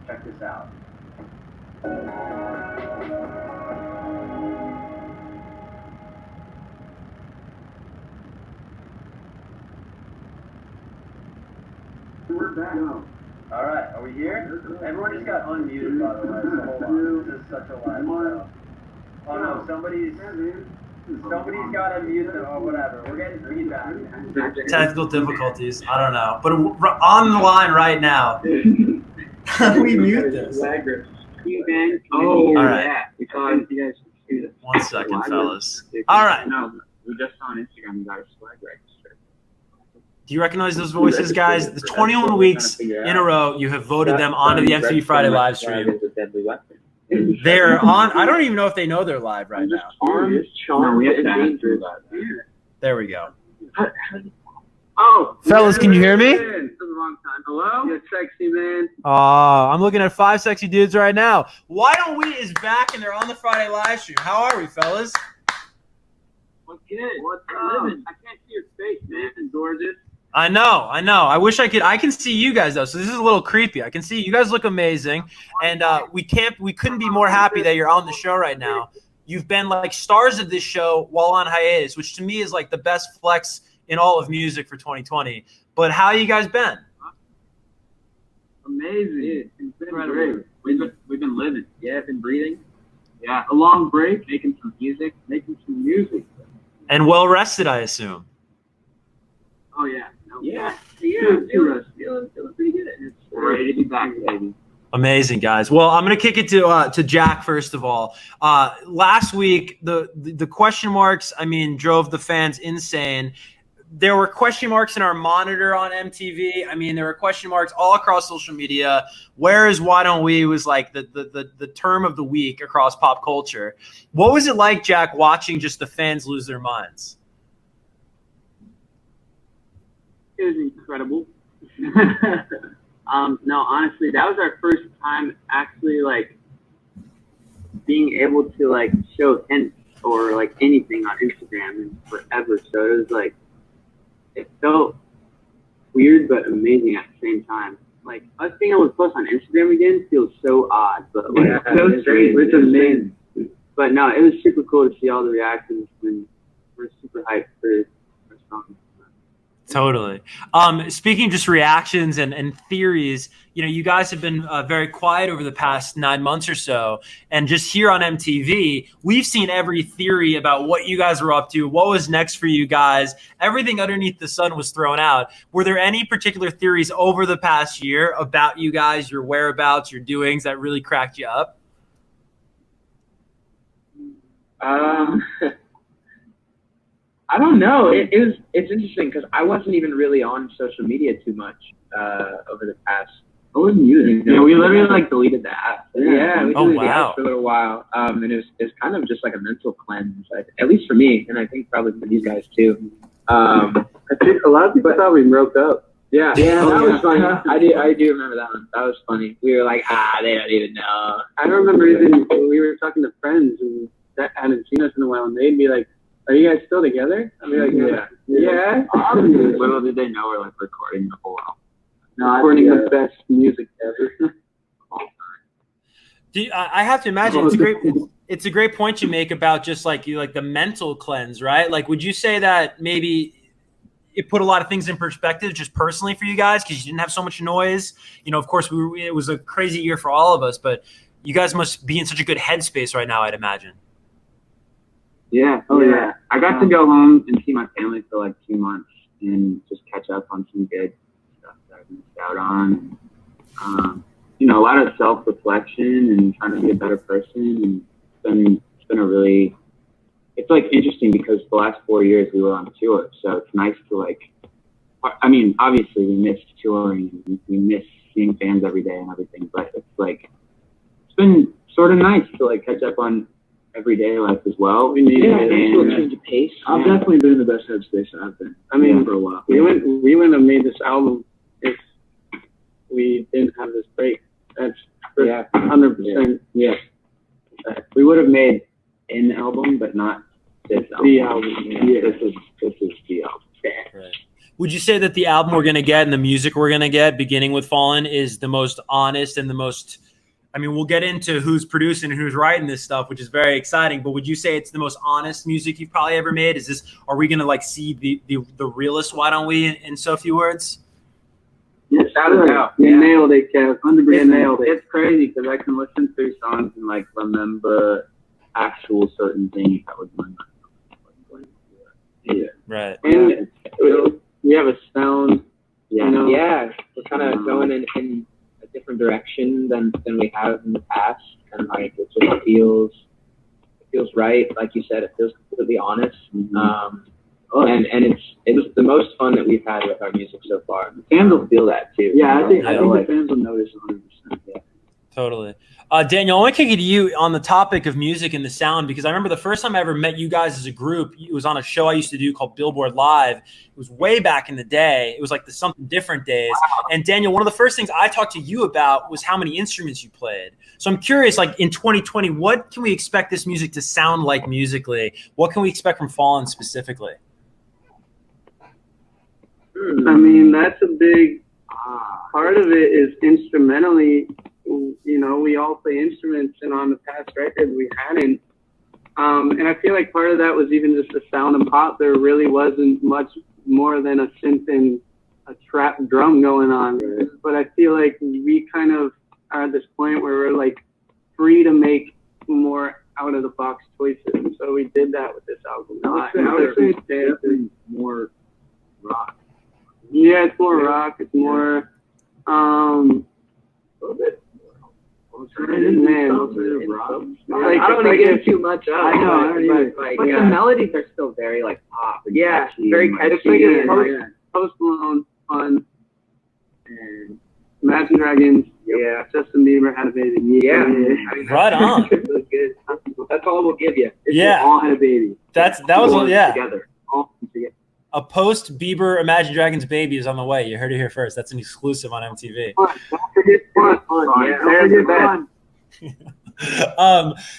Check this out. We're back up. All right, are we here? Everyone just got unmuted, by the way, so hold on. This is such a live show. Oh no, somebody's got to mute them, or whatever. We're getting feedback. Technical difficulties. I don't know. But on the line right now. How do we mute this? Oh, all right. Yeah. We thought you guys should see this. 1 second, fellas. All right. No, we just saw on Instagram you got a swag register. Do you recognize those voices, guys? The 21 weeks in a row, you have voted them onto the MTV Friday Livestream. They're on. I don't even know if they know they're live right now. No, we have to answer that. There we go. Oh, Fellas, can you hear me? This is the wrong time. Hello? You sexy man. I'm looking at 5 sexy dudes right now. Why Don't We is back and they're on the Friday Livestream. How are we, fellas? What's good? What's up? I can't see your face, man. It's gorgeous. I know. I wish I could. I can see you guys though, so this is a little creepy. I can see you guys look amazing, and we couldn't be more happy that you're on the show right now. You've been like stars of this show while on hiatus, which to me is like the best flex in all of music for 2020. But how you guys been? Amazing. It's been great. We've been living. Yeah, been breathing. Yeah, a long break, making some music. And well rested, I assume. Oh yeah. Feeling pretty good. It's ready to be back, baby. Amazing, guys. Well, I'm going to kick it to Jack first of all. Last week, the question marks, drove the fans insane. There were question marks in our monitor on MTV. There were question marks all across social media. Where is Why Don't We was like the term of the week across pop culture. What was it like, Jack, watching just the fans lose their minds? It was incredible. No, honestly, that was our first time actually like being able to like show hints or like anything on Instagram in forever. So it was like it felt weird but amazing at the same time. Like us being able to post on Instagram again feels so odd, but like it's amazing. But no, it was super cool to see all the reactions, and we're super hyped for our song. Totally. Speaking of just reactions and theories, you guys have been very quiet over the past 9 months or so. And just here on MTV, we've seen every theory about what you guys were up to, what was next for you guys. Everything underneath the sun was thrown out. Were there any particular theories over the past year about you guys, your whereabouts, your doings that really cracked you up? I don't know. It's interesting because I wasn't even really on social media too much over the past. I wasn't using. Yeah, we literally like deleted the app. Yeah, we deleted the wow. app for a little while, and it's kind of just like a mental cleanse, at least for me, and I think probably for these guys too. I think a lot of people thought we broke up. Yeah, that was funny. I do remember that one. That was funny. We were like, they don't even know. I remember even we were talking to friends and that hadn't seen us in a while, and they'd be like, "Are you guys still together?" I'd be like, "Yeah." Little did they know we're like recording the whole album. Recording the best music ever. I have to imagine it's a great point you make about just like the mental cleanse, right? Like, would you say that maybe it put a lot of things in perspective just personally for you guys because you didn't have so much noise? Of course, it was a crazy year for all of us, but you guys must be in such a good headspace right now, I'd imagine. Yeah. Yeah. I got to go home and see my family for like 2 months and just catch up on some good stuff that I missed out on. A lot of self-reflection and trying to be a better person. And it's been a really, it's like interesting because the last 4 years we were on tour. So it's nice to obviously we missed touring and we miss seeing fans every day and everything, but it's like, it's been sort of nice to like catch up on everyday life as well. We need a change of pace. I've definitely been in the best headspace I've been. For a while. We wouldn't have made this album if we didn't have this break. That's 100%. Yeah. We would have made an album, but not this album. The album. Yeah. This is the album. Right. Would you say that the album we're going to get and the music we're going to get, beginning with Fallin, is the most honest and the most, I mean, we'll get into who's producing and who's writing this stuff, which is very exciting, but would you say it's the most honest music you've probably ever made? Are we going to like see the realest Why Don't We in so few words? Yes, you nailed it, Kev. 100% nailed it. It's crazy because I can listen through songs and like remember actual certain things that was going on. Yeah. Right. And we have a sound. Yeah. You know? Yeah. We're kind of going in a different direction than we have in the past, and like it just feels right. Like you said, it feels completely honest. And it's the most fun that we've had with our music so far. The fans will feel that too. Yeah, I think the fans will notice 100%. Yeah. Totally. Daniel, I want to kick it to you on the topic of music and the sound, because I remember the first time I ever met you guys as a group, it was on a show I used to do called Billboard Live. It was way back in the day. It was like the Something Different days. Wow. And Daniel, one of the first things I talked to you about was how many instruments you played. So I'm curious, like in 2020, what can we expect this music to sound like musically? What can we expect from Fallin specifically? I mean, that's a big part of it is instrumentally. You know, we all play instruments, and on the past records we hadn't. And I feel like part of that was even just the sound and pop. There really wasn't much more than a synth and a trap drum going on. But I feel like we kind of are at this point where we're like free to make more out of the box choices. And so we did that with this album. I would say it's more rock. Yeah, it's more rock. It's more a little bit. Man, I don't want to give too much up. I know, but the melodies are still very like pop. And catchy, very catchy. It's like Post Malone, Fun, and Imagine Dragons. Yeah, Justin Bieber Had a Baby. Yeah, I mean, right on. Really good. That's all we'll give you. Yeah, all had a baby. That was together. All together. A post Bieber Imagine Dragons baby is on the way. You heard it here first. That's an exclusive on MTV. Don't forget fun. Yeah, there's fun.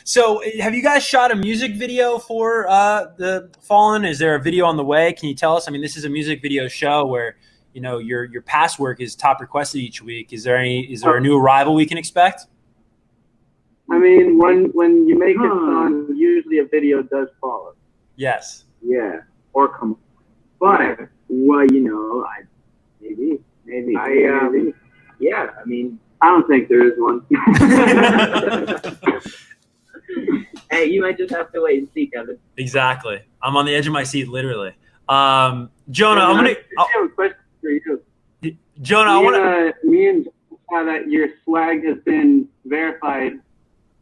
So have you guys shot a music video for the Fallin? Is there a video on the way? Can you tell us? I mean, this is a music video show where, you know, your past work is top requested each week. Is there a new arrival we can expect? I mean, when you make a song, usually a video does follow. Yes. Yeah. Or come. But well, you know, maybe. Yeah, I mean, I don't think there is one. Hey, you might just have to wait and see, Kevin. Exactly. I'm on the edge of my seat, literally. Jonah, I'm gonna. I have a question for you. Jonah, I want to. Me and saw that your swag has been verified,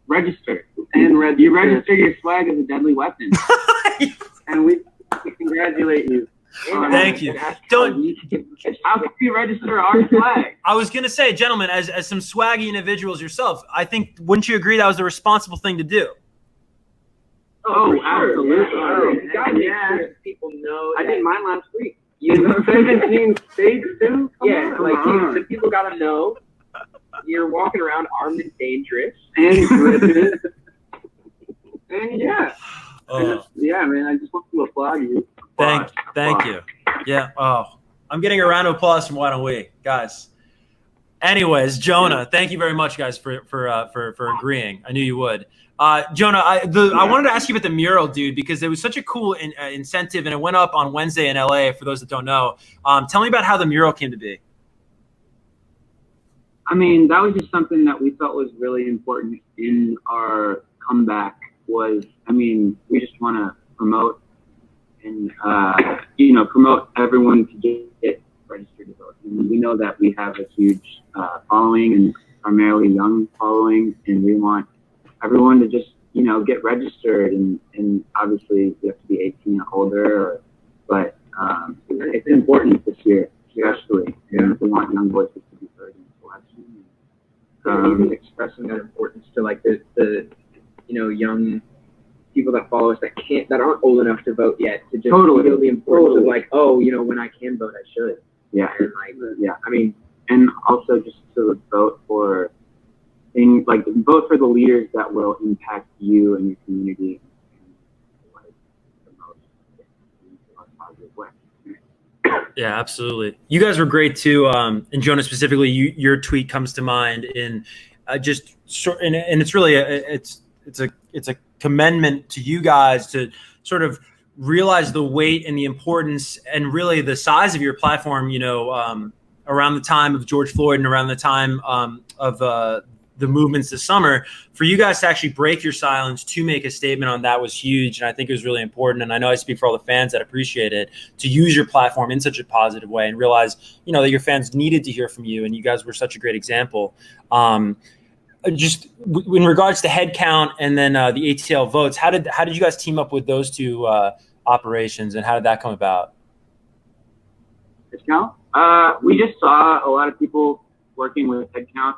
Registered. You register your swag as a deadly weapon. and we congratulate you. Thank you. How can we register our flag? I was going to say, gentlemen, as some swaggy individuals yourself, I think, wouldn't you agree that was the responsible thing to do? Oh, absolutely. You gotta make sure people know. I did mine last week. You know, 17 states too? So people gotta know you're walking around armed and dangerous. And gripping. And yeah. Yeah, man, I just want to applaud you. Thank you. Yeah. Oh, I'm getting a round of applause from Why Don't We, guys. Anyways, Jonah, thank you very much, guys, for agreeing. I knew you would. Jonah, I wanted to ask you about the mural, dude, because it was such a cool incentive, and it went up on Wednesday in LA. For those that don't know, tell me about how the mural came to be. I mean, that was just something that we felt was really important in our comeback. We just want to promote and promote everyone to get registered to vote. And we know that we have a huge following, and primarily young following, and we want everyone to just get registered. And obviously you have to be 18 or older, but it's important this year, especially. Yeah. We want young voices to be heard in the election. Even expressing that importance to like the young people that follow us that aren't old enough to vote yet, to just feel the importance of like, when I can vote, I should. Yeah. And and also just to vote for things like vote for the leaders that will impact you and your community in the most positive way. Yeah, absolutely. You guys were great too. And Jonah specifically, your tweet comes to mind in just sort, and it's really it's a commendment to you guys to sort of realize the weight and the importance and really the size of your platform. Around the time of George Floyd and around the time of the movements this summer, for you guys to actually break your silence to make a statement on that was huge. And I think it was really important. And I know I speak for all the fans that appreciate it, to use your platform in such a positive way and realize, that your fans needed to hear from you. And you guys were such a great example. Just in regards to head count and then the ATL votes, how did you guys team up with those two operations, and how did that come about? Head count? We just saw a lot of people working with Headcount,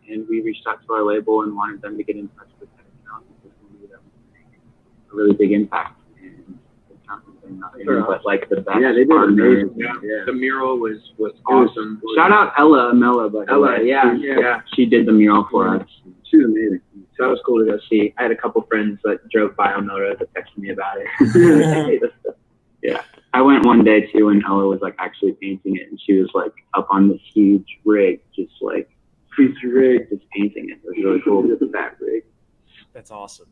and we reached out to our label and wanted them to get in touch with Headcount because we knew that would make a really big impact. And Headcount has been nothing but like the best. Yeah, they did amazing. Yeah. The mural was awesome. Shout out Ella Amella, by the way. Yeah. She did the mural for us. She was amazing. So that was cool to go see. I had a couple friends that drove by on Moto that texted me about it. Yeah. I went one day too, and Ella was like actually painting it, and she was like up on this huge rig, just painting it. It was really cool. That rig. That's awesome.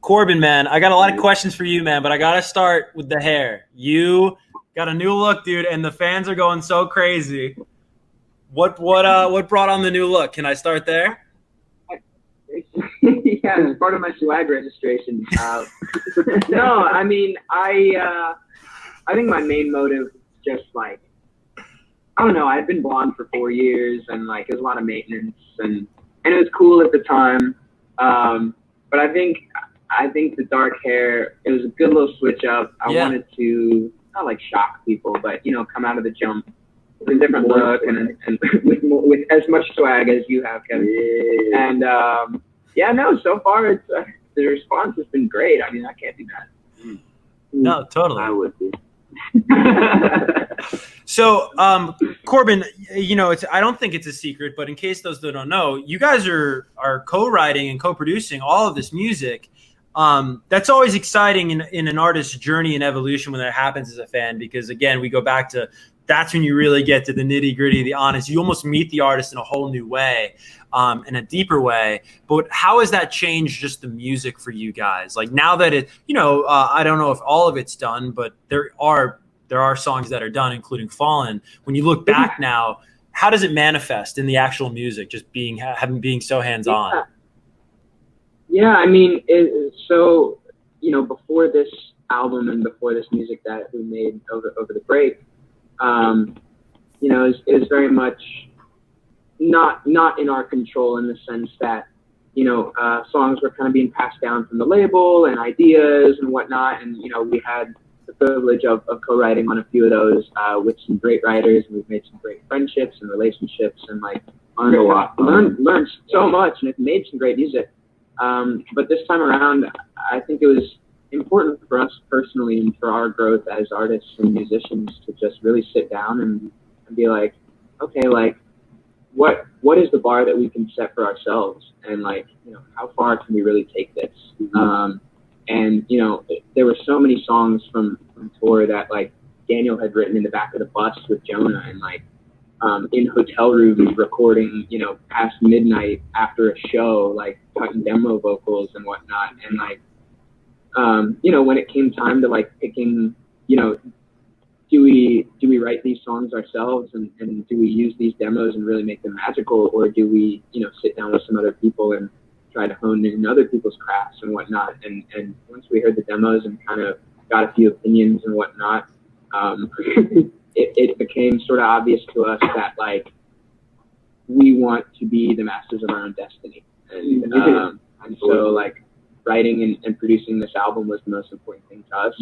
Corbin, man, I got a lot of questions for you, man, but I got to start with the hair. You got a new look, dude, and the fans are going so crazy. What brought on the new look? Can I start there? Yeah, it's part of my swag registration. No, I mean, I think my main motive is just like, I don't know, I'd been blonde for 4 years, and like it was a lot of maintenance, and it was cool at the time. But I think the dark hair, it was a good little switch up. I wanted to not like shock people, but come out of the jump with a different look and with as much swag as you have, Kevin. Yeah. And so far the response has been great. I mean, I can't be mad. No, totally. I would be. So, Corbin, I don't think it's a secret, but in case those that don't know, you guys are co-writing and co-producing all of this music. That's always exciting in an artist's journey and evolution when that happens as a fan, because again, we go back to that's when you really get to the nitty gritty, the honest. You almost meet the artist in a whole new way, in a deeper way. But how has that changed just the music for you guys? Like now that it, I don't know if all of it's done, but there are songs that are done, including Fallin. When you look back now, how does it manifest in the actual music? Just being so hands on. Yeah, I mean, before this album and before this music that we made over the break, is very much not in our control, in the sense that songs were kind of being passed down from the label and ideas and whatnot, and we had the privilege of co-writing on a few of those with some great writers, and we've made some great friendships and relationships, and like learned a lot, learned so much, and it's made some great music. But this time around, I think it was important for us personally and for our growth as artists and musicians to just really sit down and be like, okay, like what is the bar that we can set for ourselves, and like how far can we really take this? And there were so many songs from tour that like Daniel had written in the back of the bus with Jonah, and like in hotel rooms recording, past midnight after a show, like cutting demo vocals and whatnot. And like, when it came time to like picking, do we write these songs ourselves and do we use these demos and really make them magical, or do we, sit down with some other people and try to hone in other people's crafts and whatnot? And once we heard the demos and kind of got a few opinions and whatnot, it became sort of obvious to us that like we want to be the masters of our own destiny, and so like writing and producing this album was the most important thing to us.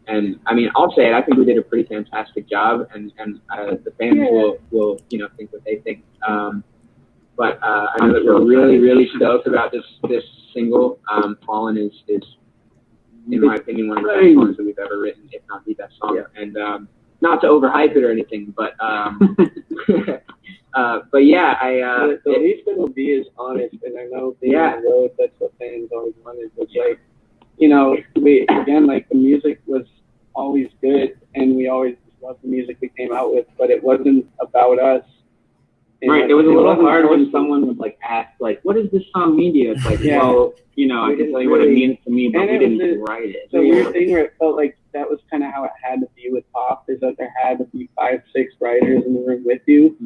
And I mean, I'll say it, I think we did a pretty fantastic job, and the fans will think what they think. But I know that we're really, really stoked about this single. Fallin is, in my opinion, one of the best songs that we've ever written, if not the best song. Yeah. And not to overhype it or anything, but but yeah, the least it'll be is honest, and I know being on the road, that's what fans always wanted. But like, the music was always good, and we always love the music we came out with, but it wasn't about us. And right. It was a little hard when forced. someone would like ask, like, "What does this song mean to you?" It's like, Yeah. well, you know, I can tell you what it means to me, but And we it was didn't write it. So weird thing where it felt like that was kind of how it had to be with pop, is that there had to be 5, 6 writers in the room with you.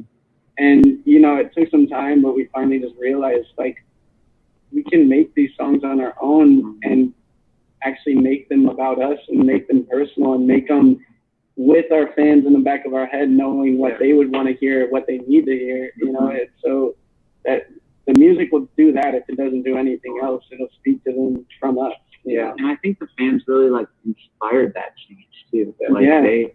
And, you know, it took some time, but we finally just realized, like, we can make these songs on our own and actually make them about us and make them personal and make them with our fans in the back of our head, knowing what they would want to hear, what they need to hear, you know. It's so that the music will do that. If it doesn't do anything else, it'll speak to them from us. Yeah, and I think the fans really like inspired that change too. Like Yeah. they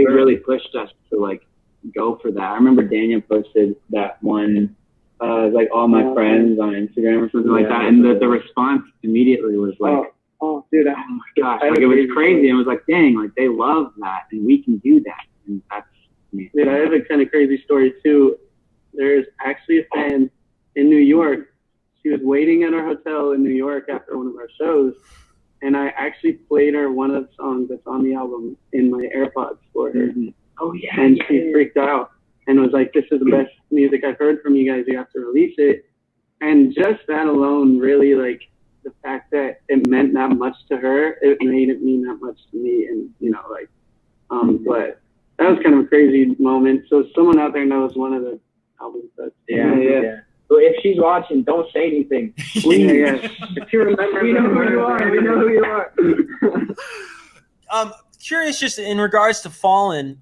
really pushed us to like go for that. I remember Daniel posted that one, like all my friends on Instagram or something like that, and the response immediately was like, oh dude, oh my gosh, like it was crazy. And it was like, dang, like they love that, and we can do that, and that's amazing. Dude, I have a kind of crazy story too. There's actually a fan in New York. She was waiting at our hotel in New York after one of our shows, and I actually played her one of the songs that's on the album in my AirPods for her. Oh yeah, And she freaked out and was like, "This is the best music I've heard from you guys. You have to release it." And just that alone, really, like the fact that it meant that much to her, it made it mean that much to me. And you know, like, but that was kind of a crazy moment. So someone out there knows one of the albums that's Yeah. So if she's watching, don't say anything. If you remember, We know who you are. We know who you are. Curious, just in regards to Fallin,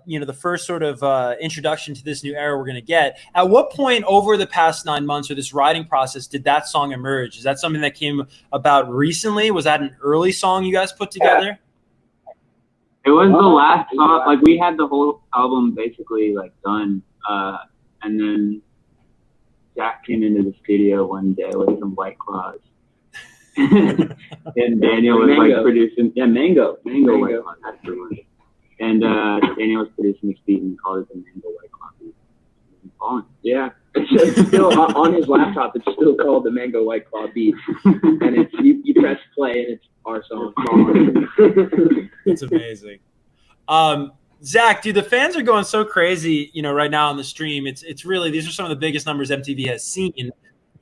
you know, the first sort of introduction to this new era we're going to get. At what point over the past 9 months or this writing process did that song emerge? Is that something that came about recently? Was that an early song you guys put together? It was the last song. Like we had the whole album basically like done, and then Jack came into the studio one day with some White Claws. And Daniel was like producing, Mango White Claw, that's the one. And Daniel was producing this beat and called it the Mango White Claw beat. Fallin. Yeah. It's still on his laptop. It's still called the Mango White Claw beat, and it's you press play and it's our song. It's amazing. Zach, dude, the fans are going so crazy, you know, right now on the stream. It's really, these are some of the biggest numbers MTV has seen.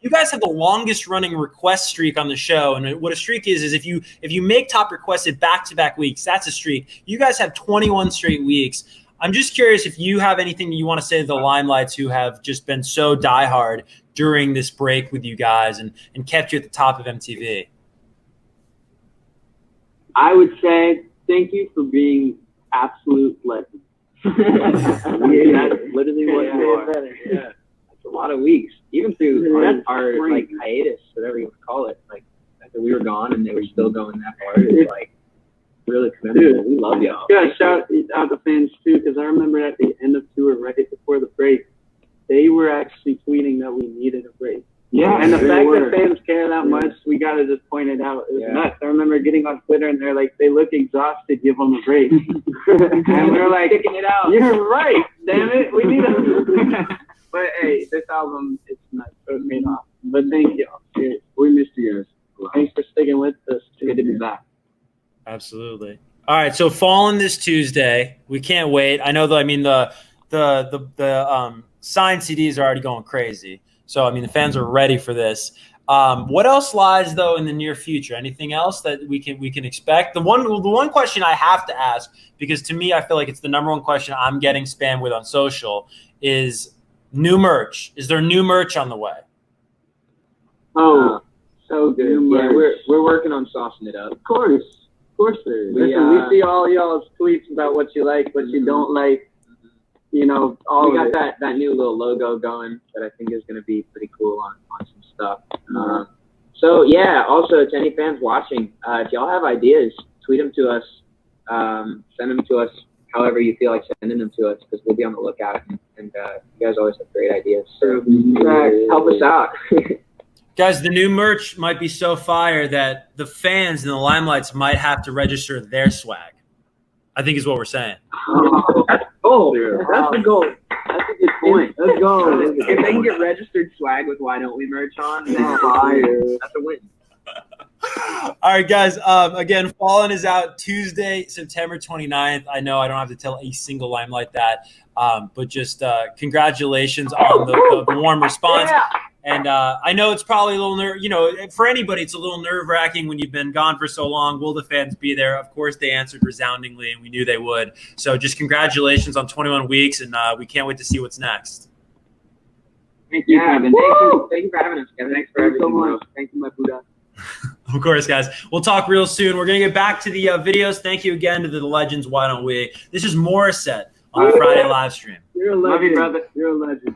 You guys have the longest running request streak on the show. And what a streak is if you make top requested back-to-back weeks, that's a streak. You guys have 21 straight weeks. I'm just curious if you have anything you want to say to the Limelights who have just been so diehard during this break with you guys and kept you at the top of MTV. I would say thank you for being absolute legends. That's literally what you are. Yeah. That's a lot of weeks. Even through our like hiatus, whatever you would call it. Like after we were gone and they were still going that hard. It's like really commendable. We love y'all. Yeah, shout out to fans too, because I remember at the end of tour, right before the break, they were actually tweeting that we needed a break. Yeah, and the fact that fans care that much, we gotta just point it out. It was nuts. I remember getting on Twitter and they're like, they look exhausted, give them a break. And we're like, sticking it out. You're right, damn it, we need a But hey, this album, it's nuts, so it made off. But thank y'all. We missed you guys. Thanks for sticking with us. Good to be back. Absolutely. All right, so Fallin this Tuesday. We can't wait. I know that. I mean, the signed CDs are already going crazy. So I mean, the fans are ready for this. What else lies though in the near future? Anything else that we can expect? The one question I have to ask, because to me, I feel like it's the number one question I'm getting spammed with on social, is new merch. Is there new merch on the way? Oh, so good. Yeah, we're working on saucing it up. Of course there is. Listen, we see all y'all's tweets about what you like, what you don't like. You know, we got that new little logo going that I think is going to be pretty cool on some stuff. So yeah, also to any fans watching, if y'all have ideas, tweet them to us, send them to us however you feel like sending them to us, because we'll be on the lookout, and you guys always have great ideas. So help us out. Guys, the new merch might be so fire that the fans and the Limelights might have to register their swag, I think is what we're saying. That's the goal. That's the goal. That's a good point. Let's go. If they can get registered swag with Why Don't We merch on, then that's a win. All right, guys. Again, Fallin is out Tuesday, September 29th. I know I don't have to tell a single line like that, but just congratulations on the warm response. And I know it's probably a little for anybody, it's a little nerve-wracking when you've been gone for so long. Will the fans be there? Of course, they answered resoundingly, and we knew they would. So just congratulations on 21 weeks, and we can't wait to see what's next. Thank you, Kevin. Thank you for having us, Kevin. Thanks for everything, bro. Thank you, my Buddha. Of course, guys. We'll talk real soon. We're going to get back to the videos. Thank you again to the legends. Why don't we? This is Morissette on Friday Livestream. You're a legend. Love you, brother. You're a legend.